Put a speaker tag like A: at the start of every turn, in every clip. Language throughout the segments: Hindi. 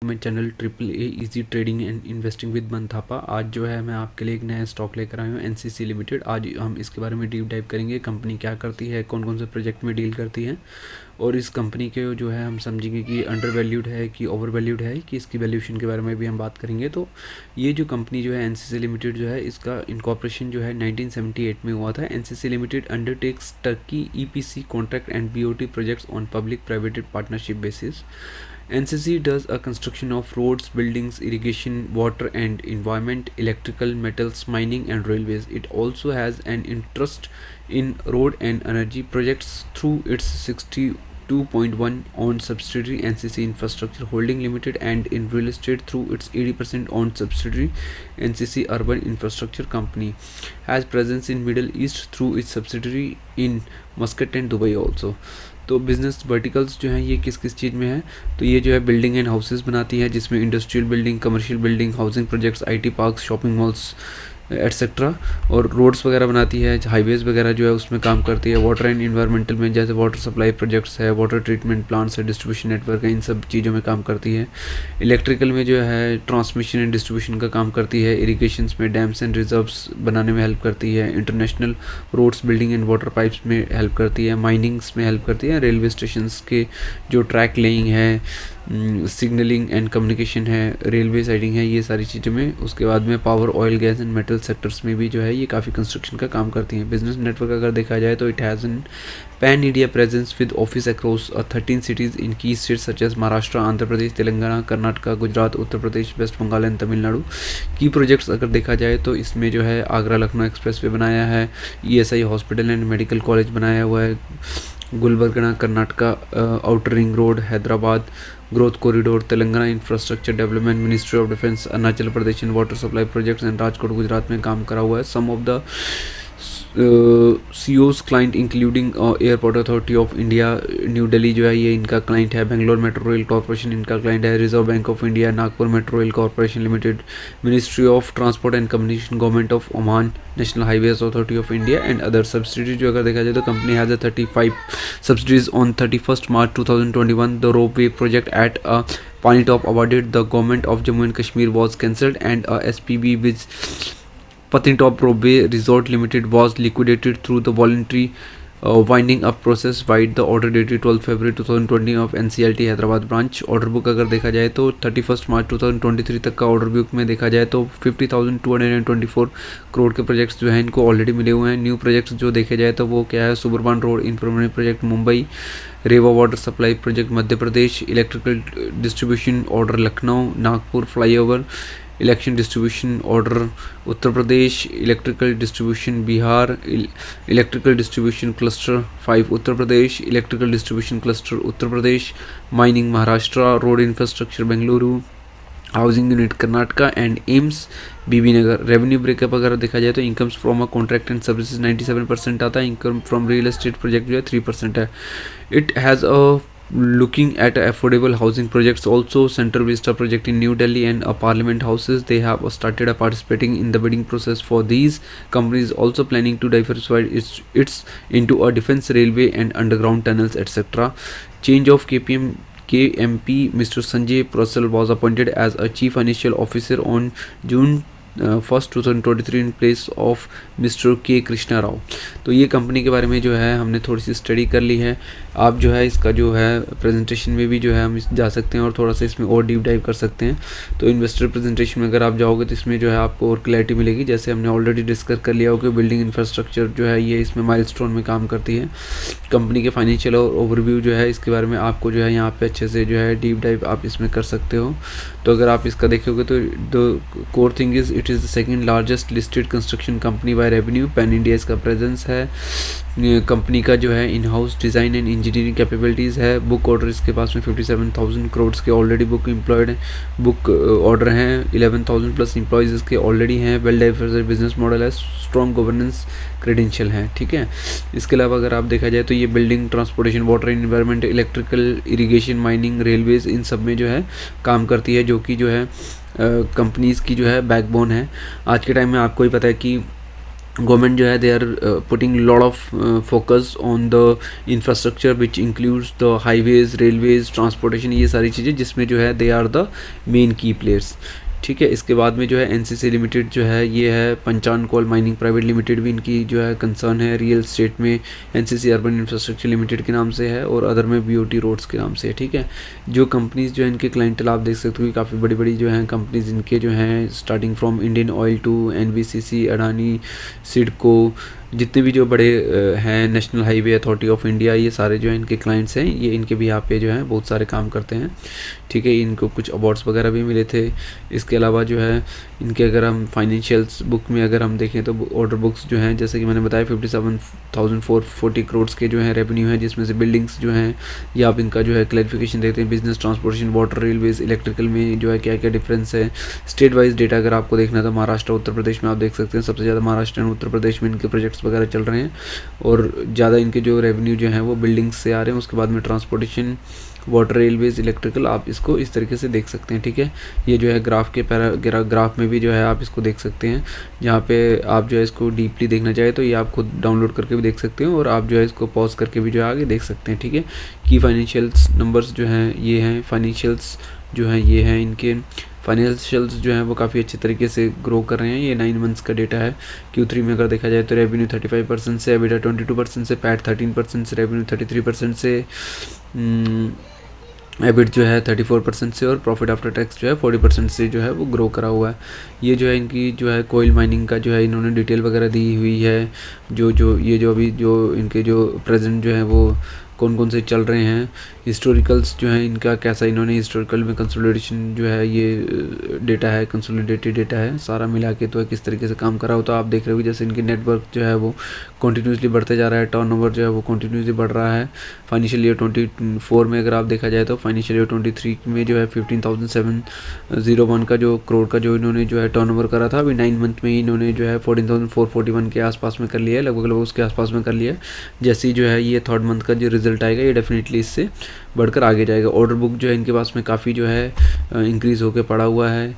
A: मैं channel triple A easy trading and investing with Manthapa. आज जो है मैं आपके लिए एक नया स्टॉक लेकर आया हूँ एनसीसी लिमिटेड। आज हम इसके बारे में डीप डाइव करेंगे, कंपनी क्या करती है, कौन कौन से प्रोजेक्ट में डील करती है और इस कंपनी के जो है हम समझेंगे कि अंडर वैल्यूड है कि ओवर वैल्यूड है, कि इसकी वैल्यूशन के बारे में भी हम बात करेंगे। तो ये जो कंपनी जो है एनसीसी लिमिटेड जो है, इसका इनकॉर्पोरेशन जो है 1978 में हुआ था। NCC limited undertakes Turkey EPC contract and BOT projects on public private partnership basis. NCC does a construction of roads, buildings, irrigation, water and environment, electrical, metals, mining and railways. It also has an interest in road and energy projects through its 62.1 owned subsidiary NCC Infrastructure Holding Limited and in real estate through its 80% owned subsidiary NCC Urban Infrastructure Company. Has presence in Middle East through its subsidiary in Muscat and Dubai also. तो बिज़नेस वर्टिकल्स जो हैं ये किस किस चीज़ में है, तो ये जो है बिल्डिंग एंड हाउसेस बनाती है, जिसमें industrial building, commercial building, housing projects, IT parks, shopping malls etcetera, और रोड्स वगैरह बनाती है, हाईवेज़ वगैरह जो है उसमें काम करती है। वाटर एंड इन्वायरमेंटल में जैसे वाटर सप्लाई प्रोजेक्ट्स है, वाटर ट्रीटमेंट प्लांट्स है, डिस्ट्रीब्यूशन नेटवर्क है, इन सब चीज़ों में काम करती है। इलेक्ट्रिकल में जो है ट्रांसमिशन एंड डिस्ट्रीब्यूशन का काम करती है। इरीगेशंस में डैम्स एंड रिजर्व्स बनाने में हेल्प करती है। International roads, building and water pipes में हेल्प करती है। माइनिंग्स में हेल्प करती है। रेलवे स्टेशंस के जो ट्रैक लेइंग है, सिग्नलिंग एंड कम्युनिकेशन है, रेलवे साइडिंग है, ये सारी चीज़ों में। उसके बाद में power, oil, gas and metal sectors में भी जो है ये काफ़ी कंस्ट्रक्शन का काम करती हैं। बिजनेस नेटवर्क अगर देखा जाए तो it has an pan India presence with office across 13 cities in key states such as Maharashtra, Andhra Pradesh, Telangana, Karnataka, Gujarat, Uttar Pradesh, West Bengal and Tamil Nadu. Key projects अगर देखा जाए तो इसमें जो है आगरा लखनऊ एक्सप्रेस वे बनाया है, ESI hospital and medical college बनाया हुआ है, Gulbarga Karnataka outer ring road, Hyderabad growth corridor, Telangana infrastructure development, ministry of defence, Arunachal Pradesh in water supply projects and Rajkot Gujarat में काम करा हुआ है। Some of the CEO's client including airport authority of India New Delhi जो है ये इनका क्लाइंट है। बेंगलोर मेट्रो रेल कॉर्पोरेशन इनका क्लाइंट है। Reserve bank of India, Nagpur metro rail corporation limited, ministry of transport and communication, government of Oman, national highways authority of India and other subsidies. जो अगर देखा जाए तो company has 35 subsidies on 31 March 2021। The ropeway project at पानी top awarded the government of Jammu and Kashmir was cancelled and a SPV with Patnitop Ropeway Resort Limited was liquidated through the voluntary winding up process vide the order dated 12 February 2020 of NCLT Hyderabad branch. Order book अगर देखा जाए तो 31 March 2023 तक का ऑर्डर बुक में देखा जाए तो 50,224 करोड़ के प्रोजेक्ट्स जो हैं इनको ऑलरेडी मिले हुए हैं। न्यू प्रोजेक्ट्स जो देखे जाए तो वो क्या है, suburban road improvement project Mumbai, Rewa water supply project Madhya Pradesh, electrical distribution order Lucknow, Nagpur flyover, election distribution order Uttar Pradesh, electrical distribution Bihar, electrical distribution cluster 5 Uttar Pradesh, electrical distribution cluster Uttar Pradesh, mining Maharashtra, road infrastructure Bengaluru, housing unit Karnataka and AIIMS Bibinagar. Revenue breakup अगर देखा जाए तो incomes from a contract and services 97% आता है। Income from real estate project जो है 3% है। It has a looking at affordable housing projects also, Central Vista project in New Delhi and Parliament houses. They have started participating in the bidding process for these. Companies also planning to diversify its into a defense, railway and underground tunnels etc. Change of KMP Mr. Sanjay Prussell was appointed as a chief financial officer on June 1st 2023 in place of mister के कृष्णा राव। तो ये कंपनी के बारे में जो है हमने थोड़ी सी स्टडी कर ली है। आप जो है इसका जो है प्रेजेंटेशन में भी जो है हम जा सकते हैं और थोड़ा सा इसमें और डीप डाइव कर सकते हैं। तो इन्वेस्टर प्रेजेंटेशन में अगर आप जाओगे तो इसमें जो है आपको और क्लैरिटी मिलेगी। जैसे हमने ऑलरेडी डिस्कस कर लिया हो कि बिल्डिंग इंफ्रास्ट्रक्चर जो है ये इसमें माइलस्टोन में काम करती है। कंपनी के फाइनेंशियल और ओवरव्यू जो है इसके बारे में आपको जो है यहाँ पे अच्छे से जो है डीप डाइव आप इसमें कर सकते हो। तो अगर आप इसका देखोगे तो the core thing is it is the second largest listed construction company by revenue. Pan India इसका प्रेजेंस है। कंपनी का जो है in house design and engineering capabilities है। बुक ऑर्डर इसके पास में 57,000 करोड़ के ऑलरेडी बुक ऑर्डर हैं। 11,000 प्लस एम्प्लॉयज़ इसके ऑलरेडी हैं। वेल डाइवर्सिफाइड बिजनेस मॉडल है। स्ट्रॉन्ग गवर्नेंस क्रेडेंशियल हैं, ठीक है। इसके अलावा अगर आप देखा जाए तो ये building, transportation, water environment, electrical, irrigation, mining, railways in सब में जो है काम करती है, जो कि जो है कंपनीज़ की जो है बैकबोन है। आज के टाइम में आपको ही पता है कि गवर्नमेंट जो है they are putting lot of focus on the infrastructure which includes the highways, railways, transportation, ये सारी चीज़ें जिसमें जो है they are the main key players. ठीक है, इसके बाद में जो है एनसीसी लिमिटेड जो है ये है पंचान कोल माइनिंग प्राइवेट लिमिटेड भी इनकी जो है कंसर्न है। रियल स्टेट में एनसीसी अर्बन इंफ्रास्ट्रक्चर लिमिटेड के नाम से है और अदर में बीओटी रोड्स के नाम से है। ठीक है, जो कंपनीज जो है इनके क्लाइंटल आप देख सकते हो कि काफ़ी बड़ी बड़ी जो हैं कंपनीज इनके जो हैं, starting from Indian Oil to NBCC, Adani, CIDCO, जितने भी जो बड़े हैं, National Highway Authority of India, ये सारे जो है इनके क्लाइंट्स हैं। ये इनके भी यहाँ पे जो है बहुत सारे काम करते हैं। ठीक है, इनको कुछ अवार्ड्स वगैरह भी मिले थे। इसके अलावा जो है इनके अगर हम फाइनेंशियल्स बुक में अगर हम देखें तो ऑर्डर बुक्स जो हैं, जैसे कि मैंने बताया 57,440 करोड़ के जो है रेवेन्यू है, जिसमें से बिल्डिंग्स जो हैं ये आप इनका जो है क्लैरिफिकेशन देते हैं। Business, transportation, water, railways, electrical में जो है क्या क्या डिफरेंस है। स्टेट वाइज डेटा अगर आपको देखना तो महाराष्ट्र, उत्तर प्रदेश में आप देख सकते हैं सबसे ज़्यादा महाराष्ट्र और उत्तर प्रदेश में इनके प्रोजेक्ट्स वगैरह चल रहे हैं और ज़्यादा इनके जो रेवेन्यू जो है वो बिल्डिंग्स से आ रहे हैं। उसके बाद में ट्रांसपोर्टेशन, वाटर, रेलवेज, इलेक्ट्रिकल, आप इसको इस तरीके से देख सकते हैं। ठीक है, ये जो है ग्राफ के ग्राफ में भी जो है आप इसको देख सकते हैं। जहाँ पे आप जो है इसको डीपली देखना चाहे तो ये आप खुद डाउनलोड करके भी देख सकते हो और आप जो है इसको पॉज करके भी जो है आगे देख सकते हैं। ठीक है, की फाइनेंशियल्स नंबर्स जो हैं ये हैं, फाइनेंशियल्स जो हैं ये हैं इनके। फाइनेंशियल्स जो हैं वो काफ़ी अच्छे तरीके से ग्रो कर रहे हैं। ये 9 मंथ्स का डेटा है। Q3 में अगर देखा जाए तो रेवेन्यू 35% से, एबिटा 22% से, पैट 13% से, रेवेन्यू 33% से, एबिट जो है 34% से और प्रॉफिट आफ्टर टैक्स जो है 40% से जो है वो ग्रो करा हुआ है। ये जो है इनकी जो है कोयल माइनिंग का जो है इन्होंने डिटेल वगैरह दी हुई है। ये जो अभी जो इनके जो प्रेजेंट जो है वो कौन कौन से चल रहे हैं। हिस्टोरिकल्स जो है इनका कैसा, इन्होंने हिस्टोरिकल में कंसोलिडेशन जो है ये डेटा है, कंसोलिडेटेड डेटा है सारा मिला के, तो किस तरीके से काम करा हो तो आप देख रहे हो जैसे इनके नेटवर्क जो है वो कंटिन्यूसली बढ़ते जा रहा है, टर्नओवर जो है वो कंटिन्यूसली बढ़ रहा है। फाइनेंशियल ईयर 24 में अगर आप देखा जाए तो फाइनेंशियल ईयर 23 में जो है 15,701 का जो करोड़ का जो इन्होंने जो है टर्नओवर करा था, अभी 9 मंथ में ही इन्होंने जो है 14,441 के आसपास में कर लिया है, लगभग उसके आसपास में कर लिया है। जैसे ही जो है ये 3rd मंथ का जो रिजल्ट आएगा ये डेफिनेटली इससे बढ़कर आगे जाएगा। ऑर्डर बुक जो है इनके पास में काफ़ी जो है इंक्रीज़ होकर पड़ा हुआ है।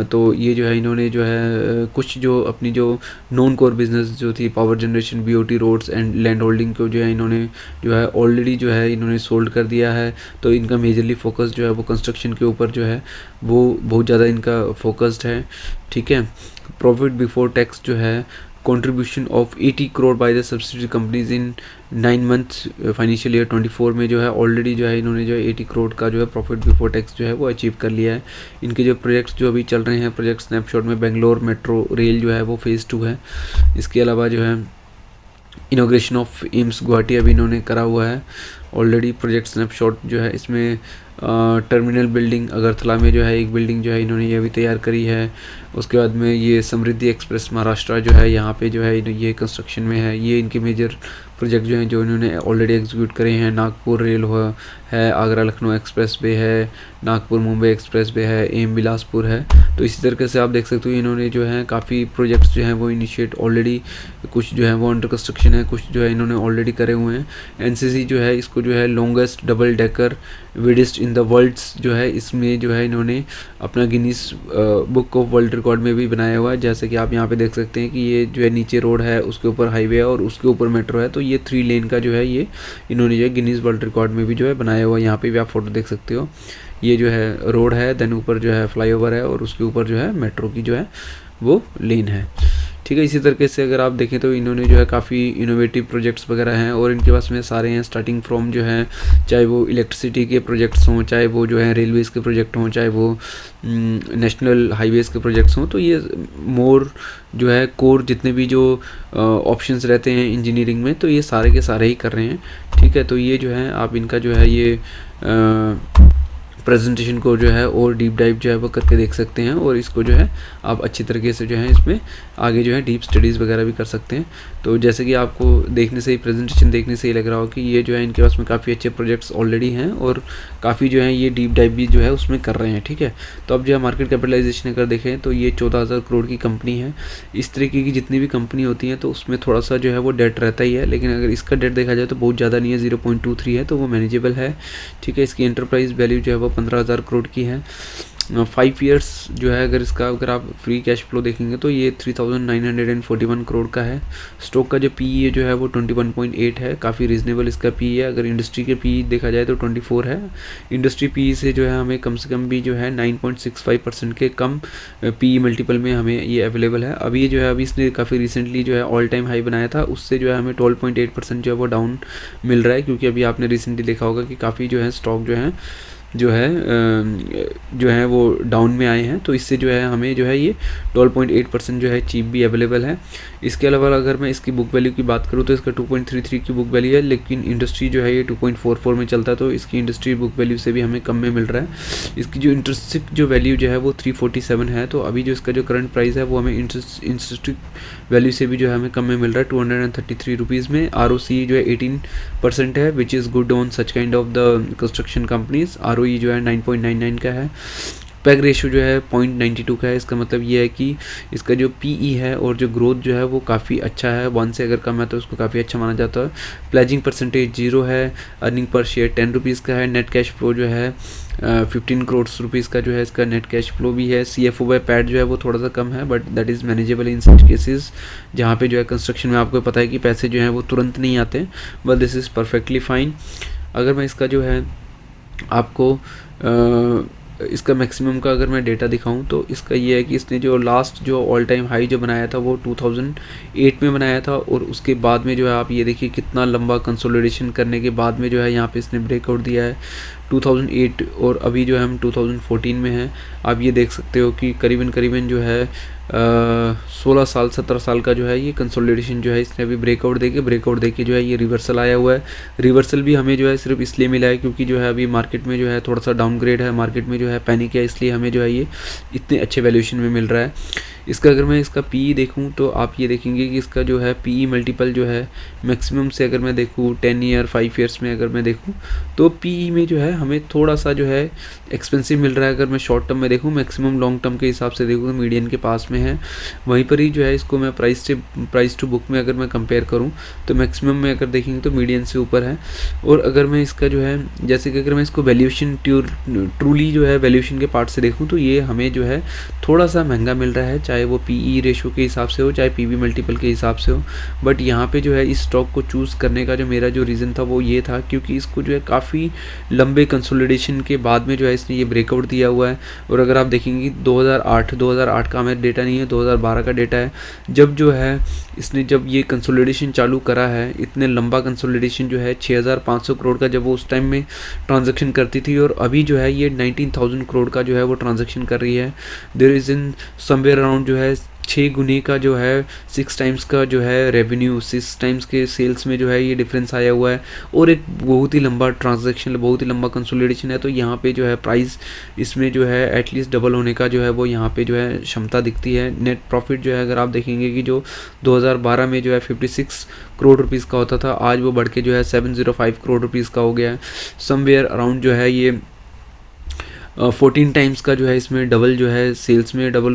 A: तो ये जो है इन्होंने जो है कुछ जो अपनी जो नॉन कोर बिजनेस जो थी, power generation, BOT roads and land holding को जो है इन्होंने जो है ऑलरेडी जो है इन्होंने सोल्ड कर दिया है। तो इनका मेजरली फोकस जो है वो कंस्ट्रक्शन के ऊपर जो है वो बहुत ज़्यादा इनका फोकस्ड है। ठीक है, प्रॉफिट बिफोर टैक्स जो है contribution of 80 crore by the subsidy companies in 9 months financial year 24 में जो है ऑलरेडी जो है इन्होंने जो है 80 करोड़ का जो है प्रॉफिट बिफोर टैक्स जो है वो अचीव कर लिया है। इनके जो प्रोजेक्ट्स जो अभी चल रहे हैं, प्रोजेक्ट स्नैपशॉट में बेंगलोर मेट्रो रेल जो है वो फेज़ 2 है। इसके अलावा जो है इनोग्रेशन ऑफ एम्स गुवाहाटी अभी इन्होंने करा हुआ है ऑलरेडी। प्रोजेक्ट स्नैपशॉट जो है इसमें टर्मिनल बिल्डिंग अगरतला में जो है एक बिल्डिंग जो है इन्होंने ये भी तैयार करी है। उसके बाद में ये समृद्धि एक्सप्रेस महाराष्ट्र जो है यहाँ पे जो है ये कंस्ट्रक्शन में है। ये इनके मेजर प्रोजेक्ट जो हैं जो इन्होंने ऑलरेडी एग्जीक्यूट करे हैं। नागपुर रेल हुआ है, आगरा लखनऊ एक्सप्रेस वे है, नागपुर मुंबई एक्सप्रेस वे है, एम बिलासपुर है। तो इसी तरीके से आप देख सकते हो इन्होंने जो है काफ़ी प्रोजेक्ट्स जो हैं वो इनिशिएट ऑलरेडी, कुछ जो है वो अंडर कंस्ट्रक्शन है, कुछ जो है इन्होंने ऑलरेडी करे हुए हैं। एनसीसी जो है इसको जो है longest double decker widest in the worlds जो है इसमें जो है इन्होंने अपना Guinness Book of World Record में भी बनाया हुआ है। जैसे कि आप यहाँ पे देख सकते हैं कि ये जो है नीचे रोड है, उसके ऊपर हाईवे है और उसके ऊपर मेट्रो है। तो ये 3 लेन का जो है ये इन्होंने जो है गिनीज वर्ल्ड रिकॉर्ड में भी जो है बनाया हुआ है। यहाँ पे भी आप फोटो देख सकते हो। ये जो है रोड है, देन ऊपर जो है फ्लाईओवर है और उसके ऊपर जो है मेट्रो की जो है वो लेन है। ठीक है, इसी तरीके से अगर आप देखें तो इन्होंने जो है काफ़ी इनोवेटिव प्रोजेक्ट्स वगैरह हैं और इनके पास में सारे हैं, स्टार्टिंग फ्रॉम जो है चाहे वो इलेक्ट्रिसिटी के प्रोजेक्ट्स हों, चाहे वो जो है रेलवेज़ के प्रोजेक्ट हों, चाहे वो नेशनल हाईवेज़ के प्रोजेक्ट्स हों। तो ये मोर जो है कोर जितने भी जो ऑप्शंस रहते हैं इंजीनियरिंग में, तो ये सारे के सारे ही कर रहे हैं। ठीक है, तो ये जो है आप इनका जो है ये प्रेजेंटेशन को जो है और डीप डाइव जो है वो करके देख सकते हैं और इसको जो है आप अच्छी तरीके से जो है इसमें आगे जो है डीप स्टडीज़ वगैरह भी कर सकते हैं। तो जैसे कि आपको देखने से ही, प्रेजेंटेशन देखने से ही लग रहा हो कि ये जो है इनके पास में काफ़ी अच्छे प्रोजेक्ट्स ऑलरेडी हैं और काफ़ी जो है ये डीप डाइव भी जो है उसमें कर रहे हैं। ठीक है, तो अब जो है मार्केट कैपिटलाइजेशन अगर देखें तो ये 14,000 करोड़ की कंपनी है। इस तरीके की जितनी भी कंपनी होती हैं तो उसमें थोड़ा सा जो है वो डेट रहता ही है, लेकिन अगर इसका डेट देखा जाए तो बहुत ज़्यादा नहीं है, 0.23 है, तो वो मैनेजेबल है। ठीक है, इसकी एंटरप्राइज वैल्यू जो है वो 15,000 करोड़ की है। 5 ईयर्स जो है अगर इसका अगर आप फ्री कैश फ्लो देखेंगे तो ये 3941 करोड़ का है। स्टॉक का जो पी है जो है वो 21.8 है, काफ़ी रीजनेबल इसका पी है। अगर इंडस्ट्री के पी देखा जाए तो 24 है। इंडस्ट्री पी से जो है हमें कम से कम भी जो है 9.65% के कम पी मल्टीपल में हमें ये अवेलेबल है। अभी ये जो है अभी इसने काफ़ी रिसेंटली जो है ऑल टाइम हाई बनाया था, उससे जो है हमें 12.8% जो है वो डाउन मिल रहा है, क्योंकि अभी आपने रिसेंटली देखा होगा कि काफ़ी जो है स्टॉक जो है वो डाउन में आए हैं, तो इससे जो है हमें जो है ये 12.8% जो है चीप भी अवेलेबल है। इसके अलावा अगर मैं इसकी बुक वैल्यू की बात करूँ तो इसका 2.33 की बुक वैल्यू है, लेकिन इंडस्ट्री जो है ये 2.44 में चलता है, तो इसकी इंडस्ट्री बुक वैल्यू से भी हमें कम में मिल रहा है। इसकी जो इंटरेस्टिक जो वैल्यू जो है वो 347 है, तो अभी जो इसका जो करंट प्राइस है वो हमें इंटरेस्टिक वैल्यू से भी जो है हमें कम में मिल रहा है 233 रुपीज़ में। ROC जो है 18% है, which is good on such kind of the construction companies. ROE जो है 9.99 का है। पैग रेशियो जो है 0.92 का है। इसका मतलब ये है कि इसका जो PE है और जो ग्रोथ जो है वो काफ़ी अच्छा है, 1 से अगर कम है तो उसको काफ़ी अच्छा माना जाता है। प्लेजिंग परसेंटेज 0 है। अर्निंग पर शेयर 10 रुपीज़ का है। नेट कैश फ्लो जो है 15 करोड़ रुपीज़ का जो है इसका नेट कैश फ्लो भी है। CFO बाय पैट जो है वो थोड़ा सा कम है, but that is manageable in such cases, जहाँ पे जो है कंस्ट्रक्शन में आपको पता है कि पैसे जो हैं वो तुरंत नहीं आते, but this is perfectly fine. अगर मैं इसका जो है आपको इसका मैक्सिमम का अगर मैं डेटा दिखाऊं तो इसका ये है कि इसने जो लास्ट जो ऑल टाइम हाई जो बनाया था वो 2008 में बनाया था, और उसके बाद में जो है आप ये देखिए कितना लंबा कंसोलिडेशन करने के बाद में जो है यहाँ पे इसने ब्रेकआउट दिया है 2008, और अभी जो है हम 2014 में हैं। आप ये देख सकते हो कि करीबन जो है 16 साल 17 साल का जो है ये कंसोलिडेशन जो है इसने अभी ब्रेकआउट देके जो है ये रिवर्सल आया हुआ है। रिवर्सल भी हमें जो है सिर्फ इसलिए मिला है क्योंकि जो है अभी मार्केट में जो है थोड़ा सा डाउनग्रेड है, मार्केट में जो है पैनिक है, इसलिए हमें जो है ये इतने अच्छे वैल्यूएशन में मिल रहा है। इसका अगर मैं इसका PE देखूं तो आप ये देखेंगे कि इसका जो है PE मल्टीपल जो है मैक्सिमम से अगर मैं देखूं 10 ईयर 5 ईयर्स में अगर मैं देखूं तो PE में जो है हमें थोड़ा सा जो है एक्सपेंसिव मिल रहा है। अगर मैं शॉर्ट टर्म में देखूं, मैक्सिमम लॉन्ग टर्म के हिसाब से देखूं तो मीडियन के पास में है। वहीं पर ही जो है इसको मैं प्राइस टू बुक में अगर मैं कंपेयर करूं तो मैक्सिमम में अगर देखेंगे तो मीडियन से ऊपर है। और अगर मैं इसका जो है जैसे कि अगर मैं इसको वैल्यूएशन ट्रूली जो है वैल्यूएशन के पार्ट से देखूँ तो ये हमें जो है थोड़ा सा महंगा मिल रहा है, चाहे वो PE रेशो के हिसाब से हो चाहे PB मल्टीपल के हिसाब से हो। बट यहाँ पे जो है इस स्टॉक को चूज़ करने का जो मेरा जो रीज़न था वो ये था क्योंकि इसको जो है काफ़ी लंबे कंसोलिडेशन के बाद में जो है इसने ये ब्रेकआउट दिया हुआ है। और अगर आप देखेंगे 2008 का हमें डेटा नहीं है, 2012 का डेटा है, जब जो है इसने जब ये कंसोलिडेशन चालू करा है, इतने लंबा कंसोलिडेशन जो है 6500 करोड़ का जब वो उस टाइम में ट्रांजैक्शन करती थी, और अभी जो है ये 19,000 करोड़ का जो है वो ट्रांजैक्शन कर रही है। There is in somewhere around जो है 6 गुने का जो है 6 टाइम्स का जो है रेवेन्यू, 6 टाइम्स के सेल्स में जो है ये डिफरेंस आया हुआ है। और एक बहुत ही लंबा ट्रांजैक्शन, बहुत ही लंबा कंसोलिडेशन है, तो यहाँ पे जो है प्राइस इसमें जो है एटलीस्ट डबल होने का जो है वो यहाँ पे जो है क्षमता दिखती है। नेट प्रॉफिट जो है अगर आप देखेंगे कि जो 2012 में जो है 56 करोड़ रुपीज़ का होता था, आज वो बढ़ के जो है 705 करोड़ रुपीज़ का हो गया है। समवेयर अराउंड जो है ये 14 टाइम्स का जो है इसमें डबल जो है सेल्स में डबल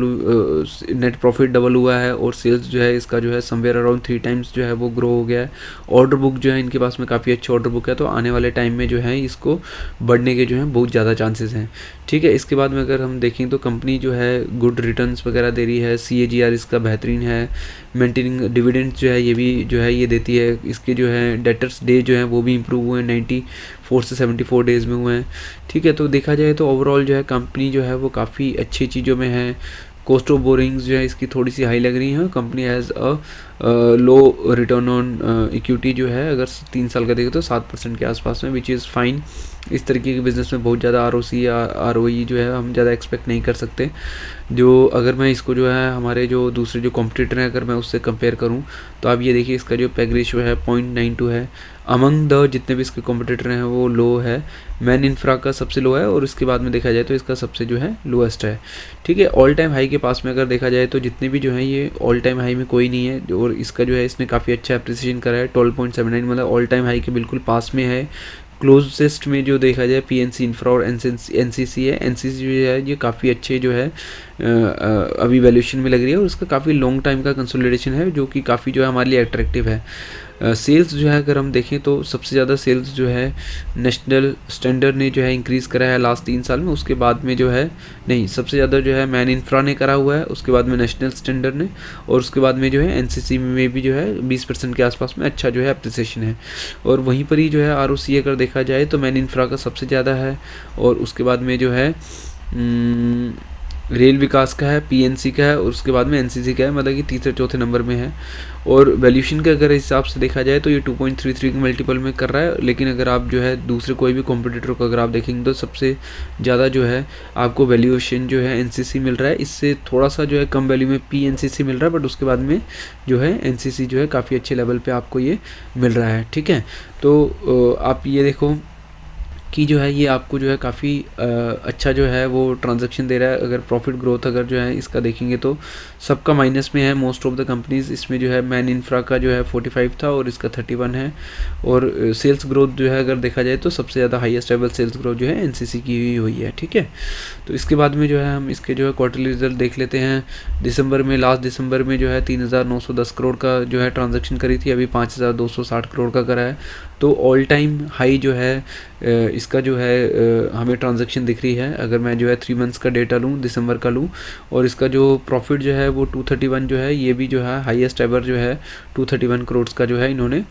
A: नेट प्रॉफिट डबल हुआ है, और सेल्स जो है इसका जो है समवेयर अराउंड 3 टाइम्स जो है वो ग्रो हो गया है। ऑर्डर बुक जो है इनके पास में काफ़ी अच्छी ऑर्डर बुक है, तो आने वाले टाइम में जो है इसको बढ़ने के जो है बहुत ज़्यादा चांसेस हैं। ठीक है, इसके बाद में अगर हम देखें तो कंपनी जो है गुड रिटर्न्स वगैरह दे रही है, CAGR इसका बेहतरीन है, मेंटेनिंग डिविडेंड जो है ये भी जो है ये देती है। इसके जो है डेटर्स डे जो है वो भी इंप्रूव हुए हैं, 94 से 74 डेज़ में हुए हैं। ठीक है, तो देखा जाए तो ओवरऑल जो है कंपनी जो है वो काफ़ी अच्छी चीज़ों में है। कॉस्ट ऑफ बोरिंग्स जो है इसकी थोड़ी सी हाई लग रही है। Company has a low return on equity जो है अगर 3 साल का देखें तो 7% के आसपास में, विच इज़ फाइन। इस तरीके के बिज़नेस में बहुत ज़्यादा ROC या ROE जो है हम ज़्यादा एक्सपेक्ट नहीं कर सकते। जो अगर मैं इसको जो है हमारे जो दूसरे जो कॉम्पिटिटर हैं अगर मैं उससे कंपेयर करूं तो आप ये देखिए इसका जो पैग रेशियो है 0.92 है। अमंग द जितने भी इसके कॉम्पिटिटर हैं वो लो है। मैन इंफ्रा का सबसे लो है, और इसके बाद में देखा जाए तो इसका सबसे जो है लोएस्ट है। ठीक है, ऑल टाइम हाई के पास में अगर देखा जाए तो जितने भी जो है ये ऑल टाइम हाई में कोई नहीं है, और इसका जो है इसने काफ़ी अच्छा अप्रिसिएशन करा है। 12.79 मतलब ऑल टाइम हाई के बिल्कुल पास में है। क्लोजेस्ट में जो देखा जाए PNC इंफ्रा और NCC है। NCC जो है ये काफ़ी अच्छे जो है अभी वैल्यूएशन में लग रही है, और उसका काफ़ी लॉन्ग टाइम का कंसोलिडेशन है जो कि काफ़ी जो है हमारे लिए अट्रैक्टिव है। सेल्स जो है अगर हम देखें तो सबसे ज़्यादा सेल्स जो है नेशनल स्टैंडर्ड ने जो है इंक्रीज़ करा है लास्ट 3 साल में, उसके बाद में जो है नहीं, सबसे ज़्यादा जो है मैन इंफ्रा ने करा हुआ है, उसके बाद में नेशनल स्टैंडर्ड ने, और उसके बाद में जो है एनसीसी में भी जो है 20% के आसपास में अच्छा जो है अप्रिसिएशन है। और वहीं पर ही जो है आरओसी अगर देखा जाए तो मैन इंफ्रा का सबसे ज़्यादा है, और उसके बाद में जो है रेल विकास का है, पीएनसी का है, और उसके बाद में एनसीसी का है, मतलब कि तीसरे चौथे नंबर में है। और वैल्यूशन के अगर हिसाब से देखा जाए तो ये 2.33 के मल्टीपल में कर रहा है, लेकिन अगर आप जो है दूसरे कोई भी कॉम्पिटिटर को अगर आप देखेंगे तो सबसे ज़्यादा जो है आपको वैल्यूएशन जो है एनसीसी मिल रहा है, इससे थोड़ा सा जो है कम वैल्यू में पीएनसीसी मिल रहा है, बट उसके बाद में जो है एनसीसी जो है काफ़ी अच्छे लेवल पर आपको ये मिल रहा है। ठीक है, तो आप ये देखो कि जो है ये आपको जो है काफ़ी अच्छा जो है वो ट्रांजैक्शन दे रहा है। अगर प्रॉफिट ग्रोथ अगर जो है इसका देखेंगे तो सबका माइनस में है, मोस्ट ऑफ द कंपनीज। इसमें जो है मैन इंफ्रा का जो है 45 था और इसका 31 है। और सेल्स ग्रोथ जो है अगर देखा जाए तो सबसे ज़्यादा हाईएस्ट लेवल सेल्स ग्रोथ जो है एनसीसी की हुई है। ठीक है, तो इसके बाद में जो है हम इसके जो है क्वार्टरली रिजल्ट देख लेते हैं। दिसंबर में, लास्ट दिसंबर में जो है 3,910 करोड़ का जो है ट्रांजैक्शन करी थी, अभी 5,260 करोड़ का करा है। तो ऑल टाइम हाई जो है इसका जो है हमें ट्रांजैक्शन दिख रही है। अगर मैं जो है 3 मंथ्स का डेटा लूँ, दिसंबर का लूँ, और इसका जो प्रॉफिट जो है वो 231 जो है, ये भी जो है हाईएस्ट एवर जो है 231 करोड़ का जो है इन्होंने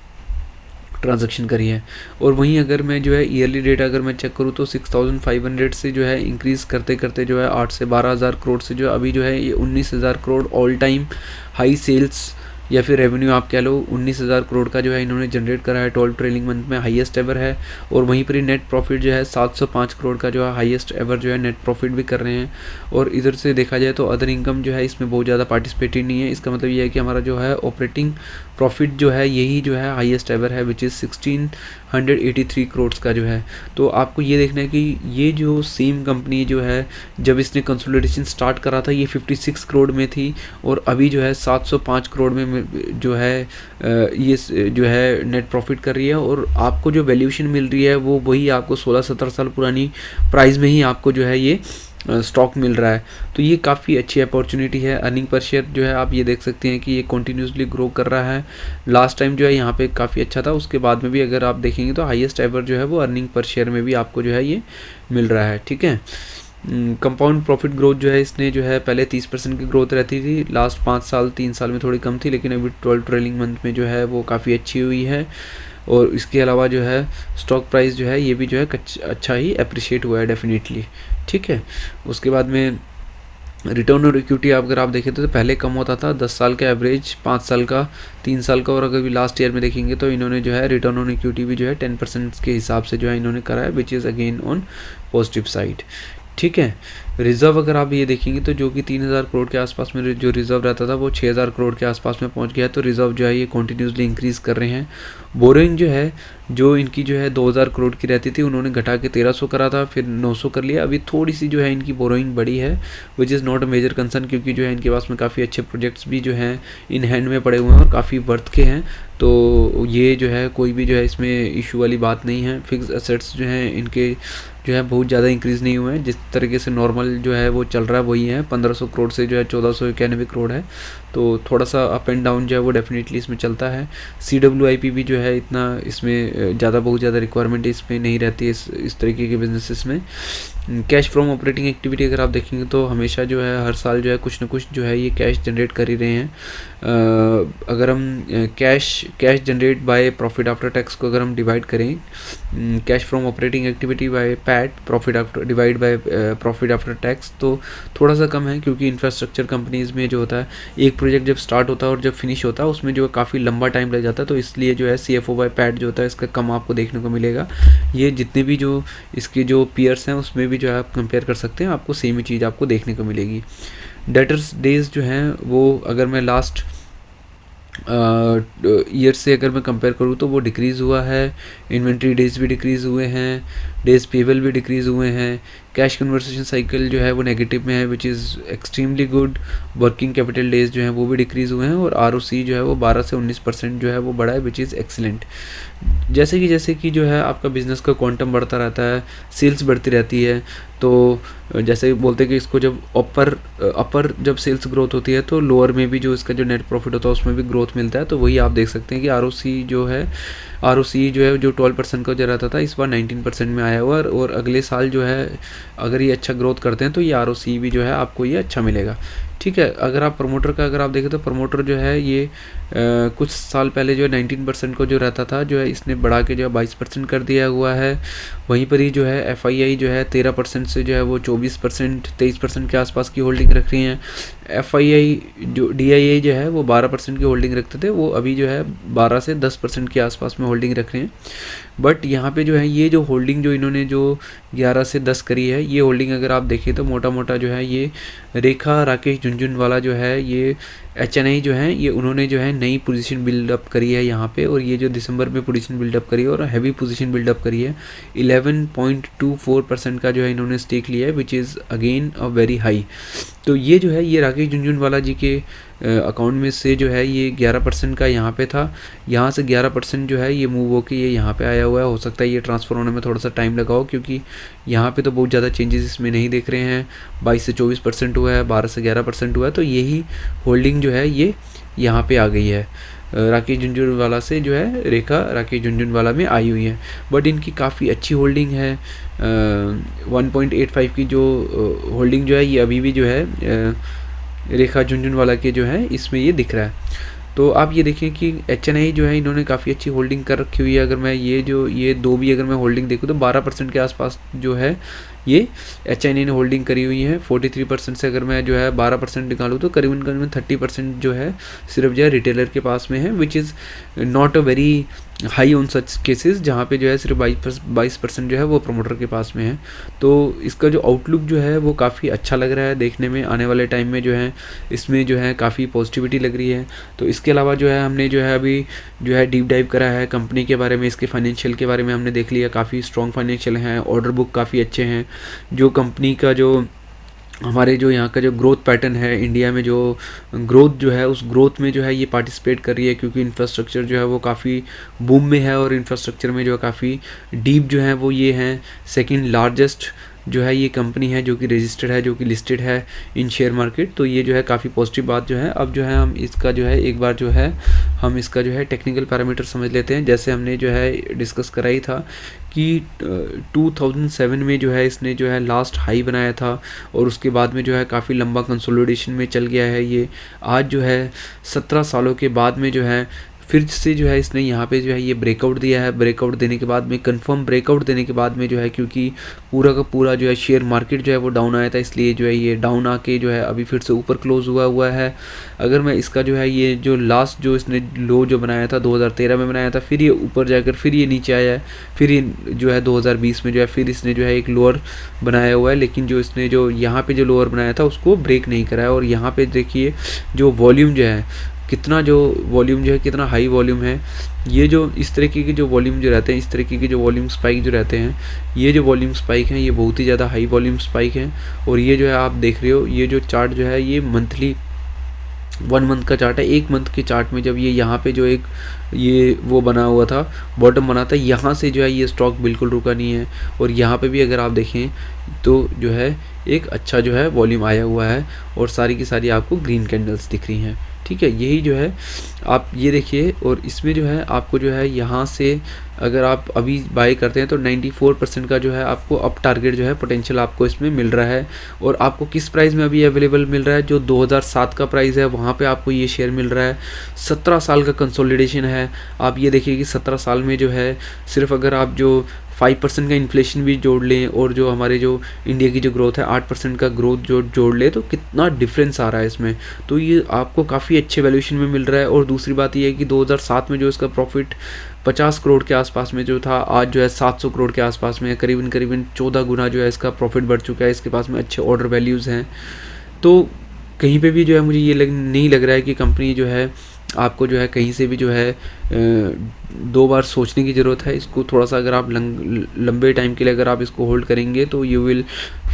A: ट्रांजैक्शन करी है। और वहीं अगर मैं जो है ईयरली डेटा अगर मैं चेक करूँ तो 6,500 से जो है इंक्रीज़ करते करते जो है 8 से 12,000 करोड़ से जो अभी जो है ये 19,000 crore all time high sales या फिर रेवेन्यू आप कह लो 19,000 करोड़ का जो है इन्होंने जनरेट करा है 12 ट्रेलिंग मंथ में, हाईएस्ट एवर है। और वहीं पर ही नेट प्रॉफिट जो है 705 करोड़ का जो है हाईएस्ट एवर जो है नेट प्रॉफिट भी कर रहे हैं। और इधर से देखा जाए तो अदर इनकम जो है इसमें बहुत ज़्यादा पार्टिसिपेटेड नहीं है। इसका मतलब ये है कि हमारा जो है ऑपरेटिंग प्रॉफिट जो है यही जो है हाईएस्ट एवर है, विच इज़ 1,683 करोड़ का जो है। तो आपको ये देखना है कि ये जो सेम कंपनी जो है जब इसने कंसोलिडेशन स्टार्ट करा था ये 56 करोड़ में थी, और अभी जो है 705 करोड़ में जो है ये जो है नेट प्रॉफिट कर रही है। और आपको जो वैल्यूएशन मिल रही है वो वही आपको 16-17 साल पुरानी प्राइस में ही आपको जो है ये स्टॉक मिल रहा है। तो ये काफ़ी अच्छी अपॉर्चुनिटी है। अर्निंग पर शेयर जो है आप ये देख सकते हैं कि ये कंटिन्यूसली ग्रो कर रहा है। लास्ट टाइम जो है यहाँ पे काफ़ी अच्छा था, उसके बाद में भी अगर आप देखेंगे तो हाईएस्ट एवर जो है वो अर्निंग पर शेयर में भी आपको जो है ये मिल रहा है। ठीक है, कंपाउंड प्रॉफिट ग्रोथ जो है इसने जो है पहले 30% की ग्रोथ रहती थी, लास्ट 5 साल 3 साल में थोड़ी कम थी, लेकिन अभी 12 ट्रेलिंग मंथ में जो है वो काफ़ी अच्छी हुई है। और इसके अलावा जो है स्टॉक प्राइस जो है ये भी जो है अच्छा ही अप्रिशिएट हुआ है डेफिनेटली। ठीक है, उसके बाद में रिटर्न ऑन इक्विटी अगर आप देखें तो पहले कम होता था, 10 साल का एवरेज, 5 साल का, 3 साल का, और अगर भी लास्ट ईयर में देखेंगे तो इन्होंने जो है रिटर्न ऑन इक्विटी भी जो है 10% के हिसाब से जो है इन्होंने करा है, which is again on positive side. ठीक है, रिज़र्व अगर आप ये देखेंगे तो जो कि 3,000 करोड़ के आसपास में जो रिज़र्व रहता था वो 6,000 करोड़ के आसपास में पहुंच गया है। तो रिज़र्व जो है ये कंटिन्यूसली इंक्रीज़ कर रहे हैं। बोरोइंग जो है जो इनकी जो है 2,000 करोड़ की रहती थी उन्होंने घटा के 1,300 करा था, फिर 900 कर लिया। अभी थोड़ी सी जो है इनकी बोरोइंग बढ़ी है, which is not a major concern, क्योंकि जो है इनके पास में काफ़ी अच्छे प्रोजेक्ट्स भी जो हैं इन हैंड में पड़े हुए हैं और काफ़ी वर्थ के हैं। तो ये जो है कोई भी जो है इसमें इशू वाली बात नहीं है। फिक्स एसेट्स जो हैं इनके जो है बहुत ज़्यादा इंक्रीज़ नहीं हुए हैं, जिस तरीके से नॉर्मल जो है वो चल रहा है वही है। 1,500 करोड़ से जो है 1,491 करोड़ है, तो थोड़ा सा अप एंड डाउन जो है वो डेफिनेटली इसमें चलता है। CWIP भी जो है इतना इसमें बहुत ज़्यादा रिक्वायरमेंट इसमें नहीं रहती है इस तरीके के बिजनेसेस में। कैश फ्रॉम ऑपरेटिंग एक्टिविटी अगर आप देखेंगे तो हमेशा जो है हर साल जो है कुछ ना कुछ जो है ये कैश जनरेट कर ही रहे हैं। अगर हम cash generate by profit after tax को अगर हम डिवाइड करें, cash from operating activity by PAT profit after divide by profit after tax, तो थोड़ा सा कम है, क्योंकि इंफ्रास्ट्रक्चर कंपनीज़ में जो होता है एक प्रोजेक्ट जब स्टार्ट होता है और जब फिनिश होता है उसमें जो है काफ़ी लंबा टाइम लग जाता है, तो इसलिए जो है CFO बाय पैट जो होता है इसका कम आपको देखने को मिलेगा। ये जितने भी जो इसके जो पीयर्स हैं उसमें भी जो है आप कंपेयर कर सकते हैं, आपको सेम ही चीज़ आपको देखने को मिलेगी। डेटर्स डेज जो हैं वो अगर मैं लास्ट ईयर से अगर मैं कंपेयर करूँ तो वो डिक्रीज़ हुआ है। इन्वेंट्री डेज भी डिक्रीज़ हुए हैं। डेज पेबल भी डिक्रीज़ हुए हैं, कैश कन्वर्सेशन साइकिल जो है वो नेगेटिव में है which is extremely good, working capital days जो हैं वो भी डिक्रीज़ हुए हैं, और ROC जो है वो 12 से 19% जो है वो बढ़ा है विच इज़ एक्सीलेंट। जैसे कि जो है आपका बिज़नेस का क्वांटम बढ़ता रहता है, सेल्स बढ़ती रहती है, तो जैसे बोलते हैं कि इसको जब अपर जब सेल्स ग्रोथ होती है तो लोअर में भी जो इसका जो नेट प्रॉफिट होता है उसमें भी ग्रोथ मिलता है। तो वही आप देख सकते हैं कि ROC जो है जो 12% का जो रहता था इस बार 19% में आया हुआ है, और अगले साल जो है अगर ये अच्छा ग्रोथ करते हैं तो ये ROC भी जो है आपको ये अच्छा मिलेगा। ठीक है, अगर आप प्रमोटर का अगर आप देखें तो प्रमोटर जो है ये कुछ साल पहले जो है 19% को जो रहता था जो है इसने बढ़ा के जो है 22% कर दिया हुआ है। वहीं पर ही जो है FII जो है 13% से जो है वो 24% 23% के आसपास की होल्डिंग रख रही हैं। FII जो DII जो है वो 12% की होल्डिंग रखते थे, वो अभी जो है 12 से 10% के आसपास में होल्डिंग रख रहे हैं। बट यहाँ पे जो है ये जो होल्डिंग जो इन्होंने जो 11 से 10 करी है, ये होल्डिंग अगर आप देखें तो मोटा मोटा जो है ये रेखा राकेश झुनझुनवाला जो है ये HNI जो है ये उन्होंने जो है नई पोजीशन बिल्डअप करी है यहाँ पे, और ये जो दिसंबर में पोजीशन बिल्डअप करी है और हैवी पोजीशन बिल्डअप करी है। 11.24% का जो है इन्होंने स्टेक लिया है which is again a very high. तो ये जो है ये राकेश झुनझुनवाला जी के अकाउंट में से जो है ये 11% का यहाँ पे था, यहाँ से 11% जो है ये मूव होके ये यहाँ पे आया हुआ है। हो सकता है ये ट्रांसफ़र होने में थोड़ा सा टाइम लगा हो, क्योंकि यहाँ पे तो बहुत ज़्यादा चेंजेस इसमें नहीं देख रहे हैं। 22 से 24% हुआ है, 12 से 11% हुआ है, तो यही होल्डिंग जो है ये यहाँ पे आ गई है राकेश झुनझुनवाला से जो है रेखा राकेश झुनझुनवाला में आई हुई है। बट इनकी काफ़ी अच्छी होल्डिंग है, 1.85 की जो होल्डिंग जो है ये अभी भी जो है रेखा झुनझुनवाला के जो है इसमें ये दिख रहा है। तो आप ये देखिए कि HNI जो है इन्होंने काफ़ी अच्छी होल्डिंग कर रखी हुई है। अगर मैं ये दो भी अगर मैं होल्डिंग देखूँ तो 12% के आसपास जो है ये HNI ने होल्डिंग करी हुई है। 43% से अगर मैं जो है 12% निकालूँ तो करीबन 30% जो है सिर्फ जो है रिटेलर के पास में है, which is not a very high on such cases, जहाँ पे जो है सिर्फ 22% जो है वो प्रमोटर के पास में है। तो इसका जो आउटलुक जो है वो काफ़ी अच्छा लग रहा है देखने में, आने वाले टाइम में जो है इसमें जो है काफ़ी पॉजिटिविटी लग रही है। तो इसके अलावा जो है हमने जो है अभी जो है डीप डाइव करा है कंपनी के बारे में, इसके फाइनेंशियल के बारे में हमने देख लिया, काफ़ी स्ट्रॉन्ग फाइनेंशियल हैं, ऑर्डर बुक काफ़ी अच्छे हैं। जो कंपनी का जो हमारे जो यहाँ का जो ग्रोथ पैटर्न है इंडिया में, जो ग्रोथ जो है उस ग्रोथ में जो है ये पार्टिसिपेट कर रही है, क्योंकि इंफ्रास्ट्रक्चर जो है वो काफ़ी बूम में है, और इंफ्रास्ट्रक्चर में जो है काफ़ी डीप जो है वो ये हैं सेकंड लार्जेस्ट जो है ये कंपनी है जो कि रजिस्टर्ड है, जो कि लिस्टेड है इन शेयर मार्केट। तो ये जो है काफ़ी पॉजिटिव बात जो है। अब जो है हम इसका जो है एक बार जो है हम इसका जो है टेक्निकल पैरामीटर समझ लेते हैं। जैसे हमने जो है डिस्कस कराई था कि 2007 में जो है इसने जो है लास्ट हाई बनाया था, और उसके बाद में जो है काफ़ी लंबा कंसोलिडेशन में चल गया है। ये आज जो है 17 सालों के बाद में जो है फिर से जो है इसने यहाँ पे जो है ये ब्रेकआउट दिया है। ब्रेकआउट देने के बाद में कंफर्म ब्रेकआउट देने के बाद में जो है, क्योंकि पूरा का पूरा जो है शेयर मार्केट जो है वो डाउन आया था, इसलिए जो है ये डाउन आके जो है अभी फिर से ऊपर क्लोज हुआ है। अगर मैं इसका जो है ये जो लास्ट जो इसने लो जो बनाया था 2013 में बनाया था, फिर ये ऊपर जाकर फिर ये नीचे आया है, फिर ये जो है 2020 में जो है फिर इसने जो है एक लोअर बनाया हुआ है, लेकिन जो इसने जो यहाँ पे जो लोअर बनाया था उसको ब्रेक नहीं करा है। और यहाँ पे देखिए जो वॉल्यूम जो है कितना जो वॉल्यूम जो है कितना हाई वॉल्यूम है। ये जो इस तरीके के जो वॉल्यूम जो रहते हैं, इस तरीके के जो वॉल्यूम स्पाइक जो रहते हैं, ये जो वॉल्यूम स्पाइक हैं ये बहुत ही ज़्यादा हाई वॉल्यूम स्पाइक हैं। और ये जो है आप देख रहे हो ये जो चार्ट जो है ये मंथली 1 मंथ का चार्ट है। 1 मंथ के चार्ट में जब ये यहाँ पे जो एक ये वो बना हुआ था बॉटम बना था, यहाँ से जो है ये स्टॉक बिल्कुल रुका नहीं है, और यहाँ पे भी अगर आप देखें तो जो है एक अच्छा जो है वॉल्यूम आया हुआ है, और सारी की सारी आपको ग्रीन कैंडल्स दिख रही हैं। ठीक है, यही जो है आप ये देखिए, और इसमें जो है आपको जो है यहाँ से अगर आप अभी बाई करते हैं तो 94% का जो है आपको अप टारगेट जो है पोटेंशियल आपको इसमें मिल रहा है। और आपको किस प्राइस में अभी अवेलेबल मिल रहा है, जो 2007 का प्राइस है वहाँ पे आपको ये शेयर मिल रहा है। 17 साल का कंसोलिडेशन है। आप ये देखिए कि 17 साल में जो है सिर्फ अगर आप जो 5% का इन्फ्लेशन भी जोड़ लें, और जो हमारे जो इंडिया की जो ग्रोथ है 8% का ग्रोथ जो जोड़ ले, तो कितना डिफरेंस आ रहा है इसमें। तो ये आपको काफ़ी अच्छे वैल्यूएशन में मिल रहा है। और दूसरी बात ये है कि 2007 में जो इसका प्रॉफिट 50 करोड़ के आसपास में जो था, आज जो है 700 करोड़ के आसपास में, करीबन 14 गुना जो है इसका प्रॉफिट बढ़ चुका है। इसके पास में अच्छे ऑर्डर वैल्यूज़ हैं। तो कहीं पे भी जो है मुझे ये नहीं लग रहा है कि कंपनी जो है आपको जो है कहीं से भी जो है 2 बार सोचने की ज़रूरत है। इसको थोड़ा-सा अगर आप लंबे टाइम के लिए अगर आप इसको होल्ड करेंगे तो you will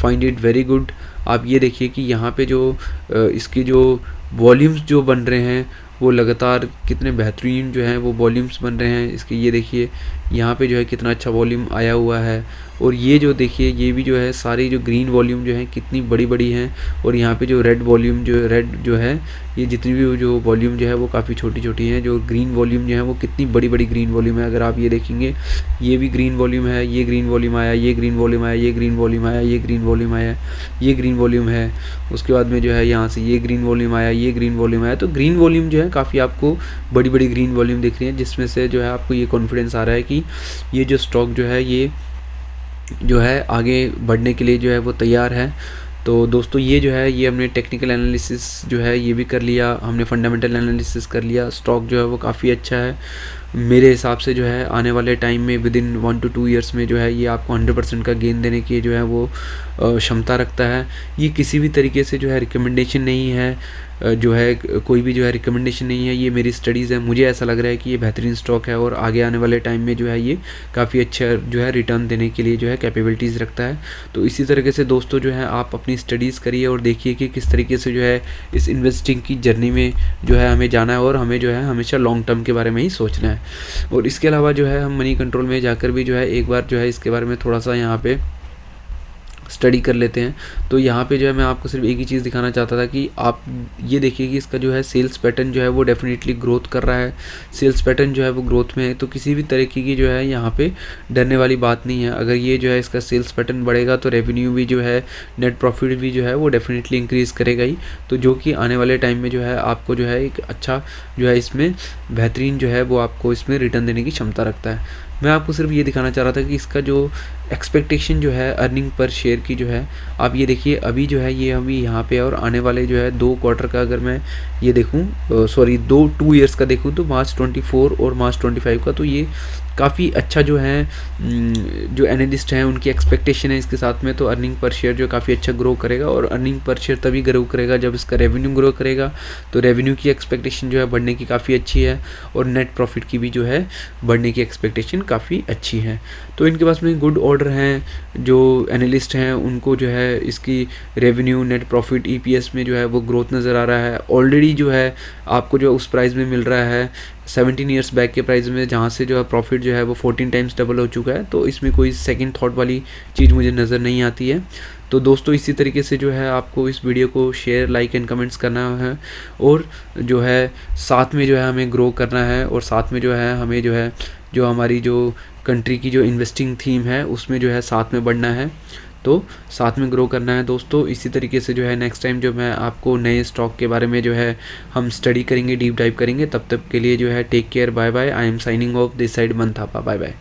A: find it very good. आप ये देखिए कि यहाँ पे जो इसकी जो वॉल्यूम्स जो बन रहे हैं वो लगातार कितने बेहतरीन जो हैं वो वॉल्यूम्स बन रहे हैं इसके। ये देखिए यहाँ पे जो है कितना अच्छा वॉल्यूम आया हुआ है, और ये जो देखिए ये भी जो है सारी जो ग्रीन वॉल्यूम जो है कितनी बड़ी-बड़ी हैं, और यहाँ पे जो रेड वॉल्यूम जो है ये जितनी भी जो वॉल्यूम जो है वो काफ़ी छोटी-छोटी हैं। जो ग्रीन वॉल्यूम जो है वो कितनी बड़ी-बड़ी ग्रीन वॉल्यूम है। अगर आप ये देखेंगे ये भी ग्रीन वॉल्यूम है, ये ग्रीन वॉल्यूम आया, ये ग्रीन वॉल्यूम आया, ये ग्रीन वॉल्यूम आया, ये ग्रीन वॉल्यूम आया, ये ग्रीन वॉल्यूम है। उसके बाद में जो है यहाँ से ये ग्रीन वॉल्यूम आया, ये ग्रीन वॉल्यूम आया। तो ग्रीन वॉल्यूम जो है काफ़ी आपको बड़ी-बड़ी ग्रीन वॉल्यूम दिख रही है, जिसमें से जो है आपको ये कॉन्फिडेंस आ रहा है कि ये जो स्टॉक जो है ये जो है आगे बढ़ने के लिए जो है वो तैयार है। तो दोस्तों ये जो है ये हमने टेक्निकल एनालिसिस जो है ये भी कर लिया, हमने फंडामेंटल एनालिसिस कर लिया। स्टॉक जो है वो काफ़ी अच्छा है मेरे हिसाब से। जो है आने वाले टाइम में विद इन 1 to 2 ईयर्स में जो है ये आपको 100% का गेन देने की जो है वो क्षमता रखता है। ये किसी भी तरीके से जो है रिकमेंडेशन नहीं है, जो है कोई भी जो है रिकमेंडेशन नहीं है, ये मेरी स्टडीज़ है। मुझे ऐसा लग रहा है कि ये बेहतरीन स्टॉक है और आगे आने वाले टाइम में जो है ये काफ़ी अच्छा जो है रिटर्न देने के लिए जो है कैपेबिलिटीज़ रखता है। तो इसी तरीके से दोस्तों जो है आप अपनी स्टडीज़ करिए और देखिए कि किस तरीके से जो है इस इन्वेस्टिंग की जर्नी में जो है हमें जाना है, और हमें जो है हमेशा लॉन्ग टर्म के बारे में ही सोचना है। और इसके अलावा जो है हम मनी कंट्रोल में जाकर भी जो है एक बार जो है इसके बारे में थोड़ा सा यहाँ पे स्टडी कर लेते हैं। तो यहाँ पे जो है मैं आपको सिर्फ एक ही चीज़ दिखाना चाहता था कि आप ये देखिए कि इसका जो है सेल्स पैटर्न जो है वो डेफिनेटली ग्रोथ कर रहा है। सेल्स पैटर्न जो है वो ग्रोथ में है, तो किसी भी तरीके की जो है यहाँ पे डरने वाली बात नहीं है। अगर ये जो है इसका सेल्स पैटर्न बढ़ेगा तो रेवेन्यू भी जो है, नेट प्रॉफिट भी जो है वो डेफिनेटली इंक्रीज़ करेगा ही। तो जो कि आने वाले टाइम में जो है आपको जो है एक अच्छा जो है इसमें बेहतरीन जो है वो आपको इसमें रिटर्न देने की क्षमता रखता है। मैं आपको सिर्फ ये दिखाना चाह रहा था कि इसका जो एक्सपेक्टेशन जो है अर्निंग पर शेयर की जो है, आप ये देखिए अभी जो है ये अभी यहाँ पे, और आने वाले जो है 2 क्वार्टर का अगर मैं ये देखूँ सॉरी 2 ईयर्स का देखूँ तो मार्च 24 और मार्च 25 का, तो ये काफ़ी अच्छा जो है जो एनालिस्ट हैं उनकी एक्सपेक्टेशन है इसके साथ में। तो अर्निंग पर शेयर जो काफ़ी अच्छा ग्रो करेगा, और अर्निंग पर शेयर तभी ग्रो करेगा जब इसका रेवेन्यू ग्रो करेगा। तो रेवेन्यू की एक्सपेक्टेशन जो है बढ़ने की काफ़ी अच्छी है, और नेट प्रॉफिट की भी जो है बढ़ने की एक्सपेक्टेशन काफ़ी अच्छी है। तो इनके पास में गुड ऑर्डर हैं, जो एनालिस्ट हैं उनको जो है इसकी रेवेन्यू, नेट प्रॉफिट, ईपीएस में जो है वो ग्रोथ नज़र आ रहा है। ऑलरेडी जो है आपको जो उस प्राइस में मिल रहा है 17 ईयर्स बैक के प्राइस में, जहाँ से जो है प्रॉफिट जो है वो 14 टाइम्स डबल हो चुका है। तो इसमें कोई सेकंड थॉट वाली चीज़ मुझे नज़र नहीं आती है। तो दोस्तों इसी तरीके से जो है आपको इस वीडियो को शेयर, लाइक एंड कमेंट्स करना है, और जो है साथ में जो है हमें ग्रो करना है, और साथ में जो है हमें जो है जो हमारी जो कंट्री की जो इन्वेस्टिंग थीम है उसमें जो है साथ में बढ़ना है, तो साथ में ग्रो करना है दोस्तों। इसी तरीके से जो है नेक्स्ट टाइम जो मैं आपको नए स्टॉक के बारे में जो है हम स्टडी करेंगे, डीप डाइव करेंगे। तब तक के लिए जो है take care, bye bye. I am signing off this side Manthapa, bye bye.